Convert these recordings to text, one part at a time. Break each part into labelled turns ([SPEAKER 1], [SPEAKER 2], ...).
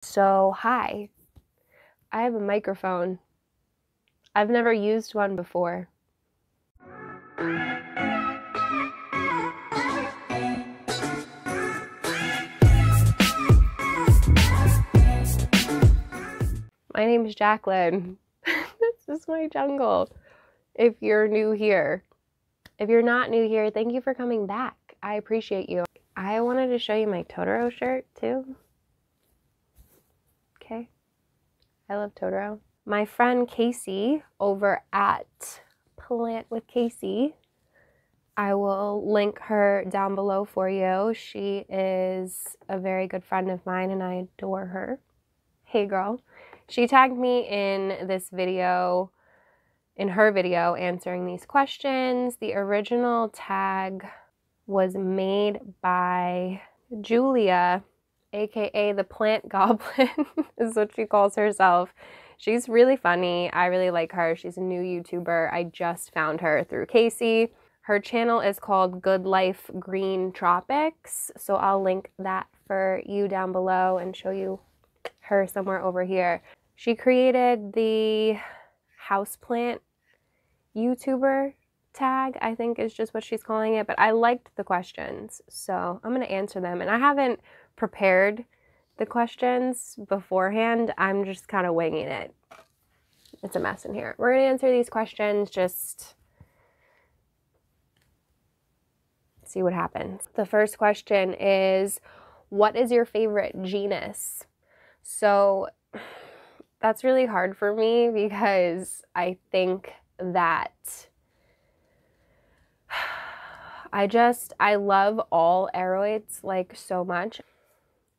[SPEAKER 1] So, hi, I have a microphone. I've never used one before. My name is Jacqueline. This is my jungle. If you're new here. If you're not new here, thank you for coming back. I appreciate you. I wanted to show you my Totoro shirt too. Okay. I love Totoro. My friend Casey over at Plant with Casey, I will link her down below for you. She is a very good friend of mine and I adore her. Hey girl. She tagged me in this video, in her video, answering these questions. The original tag was made by Julia, aka the Plant Goblin, is what she calls herself. She's really funny. I really like her. She's a new YouTuber. I just found her through Casey. Her channel is called Good Life Green Tropics, so I'll link that for you down below and show you her somewhere over here. She created the houseplant YouTuber tag, I think is just what she's calling it, but I liked the questions, so I'm going to answer them. And I haven't prepared the questions beforehand. I'm just kind of winging it. It's a mess in here. We're going to answer these questions, just see what happens. The first question is, what is your favorite genus? So that's really hard for me because I think that I love all aroids like so much.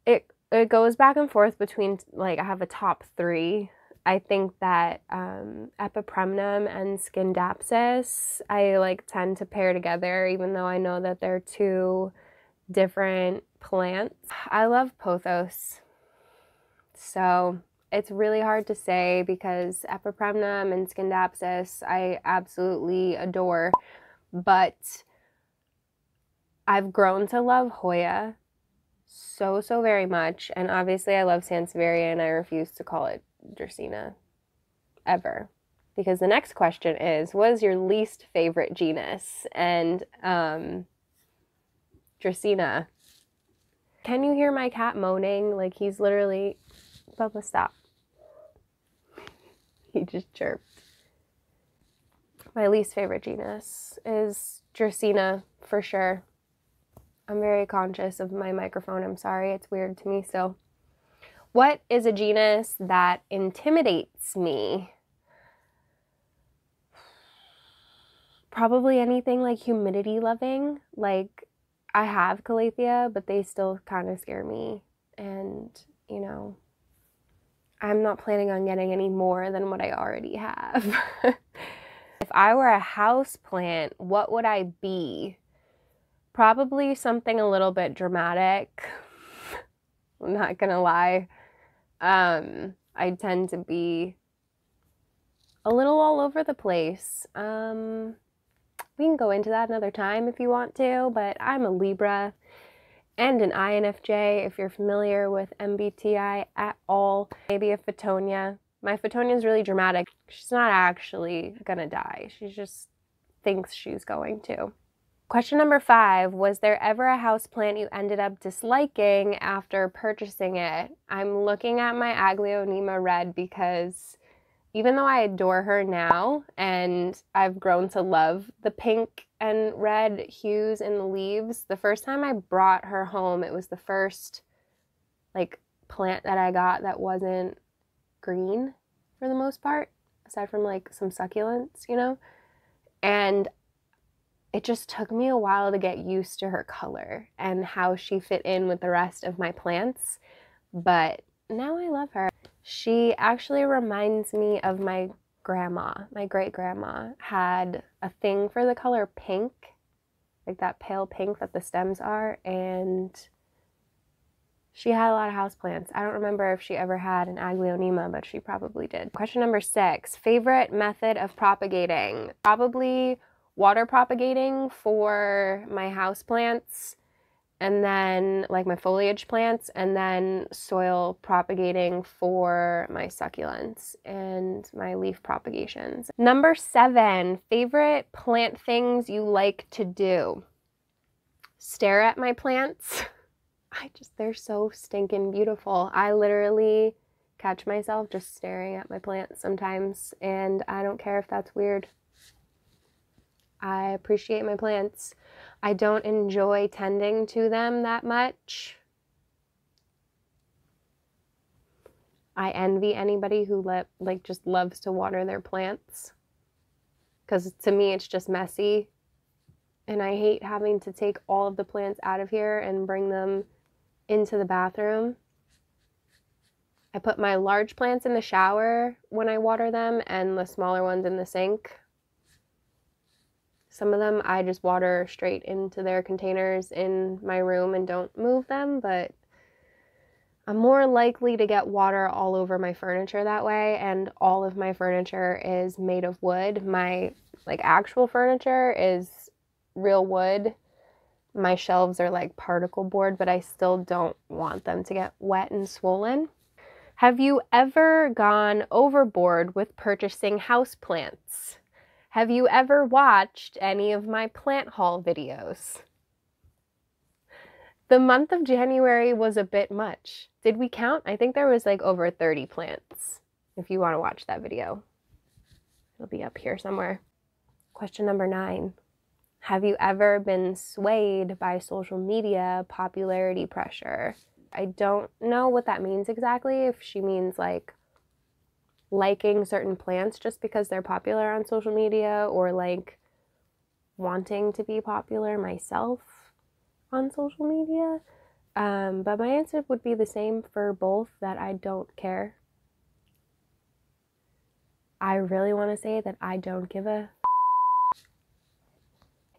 [SPEAKER 1] It goes back and forth between, like, I have a top 3. I think that Epipremnum and Scindapsus I like tend to pair together, even though I know that they're 2 different plants. I love Pothos. So it's really hard to say because Epipremnum and Scindapsus I absolutely adore, but I've grown to love Hoya so very much, and obviously I love Sansevieria and I refuse to call it Dracaena ever, because the next question is, what is your least favorite genus? And Dracaena. Can you hear my cat moaning? Like, he's literally... Bubba, stop. He just chirped. My least favorite genus is Dracaena, for sure. I'm very conscious of my microphone. I'm sorry, it's weird to me still. What is a genus that intimidates me? Probably anything like humidity loving. Like, I have Calathea, but they still kind of scare me. And, you know, I'm not planning on getting any more than what I already have. If I were a house plant, what would I be? Probably something a little bit dramatic. I'm not gonna lie. I tend to be a little all over the place. We can go into that another time if you want to, but I'm a Libra and an INFJ, if you're familiar with MBTI at all. Maybe a Photonia. My Photonia is really dramatic. She's not actually gonna die. She just thinks she's going to. Question number 5, was there ever a houseplant you ended up disliking after purchasing it? I'm looking at my Aglaonema red because even though I adore her now and I've grown to love the pink and red hues in the leaves, the first time I brought her home, it was the first like plant that I got that wasn't green for the most part, aside from like some succulents, you know? And it just took me a while to get used to her color and how she fit in with the rest of my plants, but now I love her. She actually reminds me of my grandma. My great-grandma had a thing for the color pink, like that pale pink that the stems are, and she had a lot of houseplants. I don't remember if she ever had an Aglaonema, but she probably did. Question number 6, favorite method of propagating? Probably water propagating for my houseplants, and then like my foliage plants, and then soil propagating for my succulents and my leaf propagations. Number 7, favorite plant things you like to do. Stare at my plants. They're so stinking beautiful. I literally catch myself just staring at my plants sometimes, and I don't care if that's weird. I appreciate my plants. I don't enjoy tending to them that much. I envy anybody who just loves to water their plants, because to me it's just messy, and I hate having to take all of the plants out of here and bring them into the bathroom. I put my large plants in the shower when I water them and the smaller ones in the sink. Some of them I just water straight into their containers in my room and don't move them, but I'm more likely to get water all over my furniture that way, and all of my furniture is made of wood. My actual furniture is real wood. My shelves are like particle board, but I still don't want them to get wet and swollen. Have you ever gone overboard with purchasing houseplants? Have you ever watched any of my plant haul videos? The month of January was a bit much. Did we count? I think there was like over 30 plants. If you want to watch that video, it'll be up here somewhere. Question number 9. Have you ever been swayed by social media popularity pressure? I don't know what that means exactly, if she means like liking certain plants just because they're popular on social media, or like wanting to be popular myself on social media. But my answer would be the same for both, that I don't care. I really want to say that I don't give a...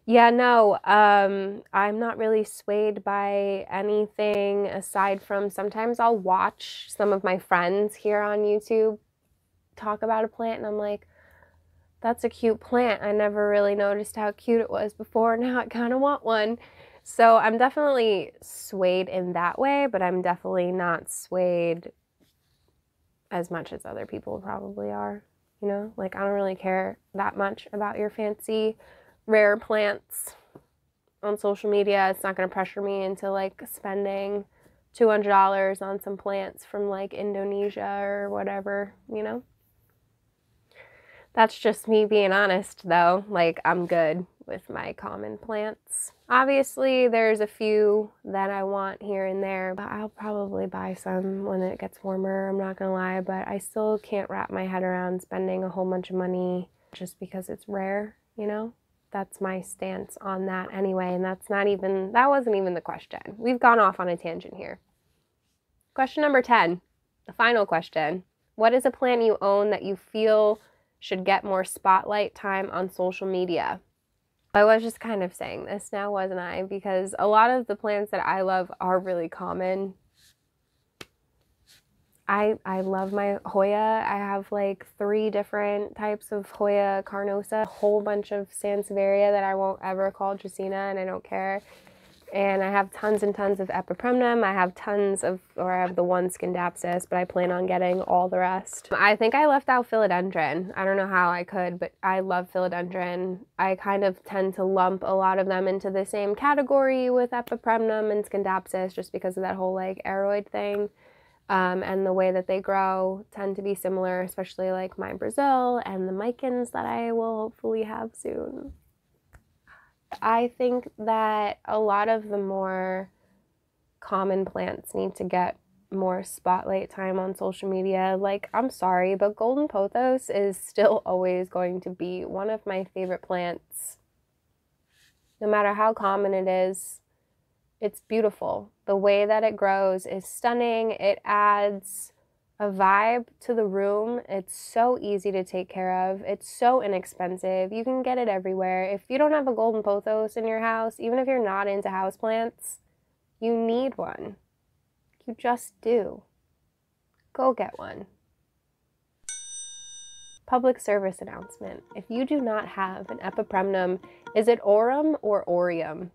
[SPEAKER 1] Yeah, no, I'm not really swayed by anything aside from sometimes I'll watch some of my friends here on YouTube talk about a plant, and I'm like, that's a cute plant. I never really noticed how cute it was before. Now I kind of want one. So I'm definitely swayed in that way, but I'm definitely not swayed as much as other people probably are. You know, like I don't really care that much about your fancy rare plants on social media. It's not going to pressure me into like spending $200 on some plants from like Indonesia or whatever, you know. That's just me being honest though. Like I'm good with my common plants. Obviously there's a few that I want here and there, but I'll probably buy some when it gets warmer, I'm not gonna lie, but I still can't wrap my head around spending a whole bunch of money just because it's rare, you know? That's my stance on that anyway, and that wasn't even the question. We've gone off on a tangent here. Question number 10, the final question. What is a plant you own that you feel should get more spotlight time on social media? I was just kind of saying this now, wasn't I? Because a lot of the plants that I love are really common. I love my Hoya. I have like 3 different types of Hoya carnosa, a whole bunch of Sansevieria that I won't ever call Dracaena, and I don't care. And I have tons and tons of epipremnum. I have the one Scindapsus, but I plan on getting all the rest. I think I left out Philodendron. I don't know how I could, but I love Philodendron. I kind of tend to lump a lot of them into the same category with epipremnum and Scindapsus just because of that whole like aroid thing. And the way that they grow tend to be similar, especially like my Brazil and the Micans that I will hopefully have soon. I think that a lot of the more common plants need to get more spotlight time on social media. Like, I'm sorry, but golden pothos is still always going to be one of my favorite plants. No matter how common it is, it's beautiful. The way that it grows is stunning. It adds a vibe to the room. It's so easy to take care of. It's so inexpensive. You can get it everywhere. If you don't have a golden pothos in your house, even if you're not into houseplants, you need one. You just do. Go get one. Public service announcement. If you do not have an epipremnum, is it aurum or aureum?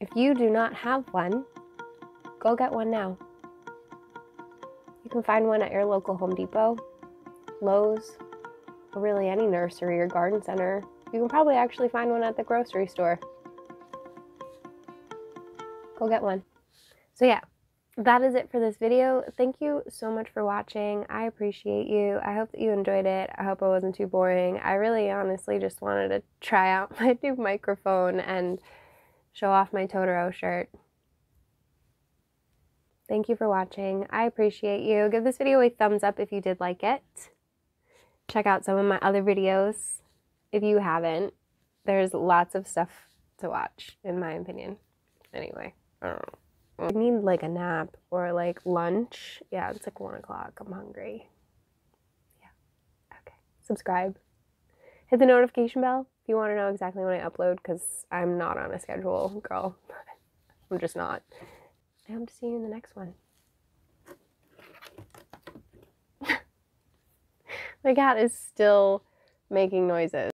[SPEAKER 1] If you do not have one, go get one now. You can find one at your local Home Depot, Lowe's, or really any nursery or garden center. You can probably actually find one at the grocery store. Go get one. So yeah, that is it for this video. Thank you so much for watching. I appreciate you. I hope that you enjoyed it. I hope it wasn't too boring. I really honestly just wanted to try out my new microphone and show off my Totoro shirt. Thank you for watching. I appreciate you. Give this video a thumbs up if you did like it. Check out some of my other videos if you haven't. There's lots of stuff to watch, in my opinion. Anyway, I don't know. I need like a nap or like lunch. Yeah, it's like 1 o'clock. I'm hungry. Yeah. Okay. Subscribe. Hit the notification bell if you want to know exactly when I upload, because I'm not on a schedule, girl. I'm just not. I hope to see you in the next one. My cat is still making noises.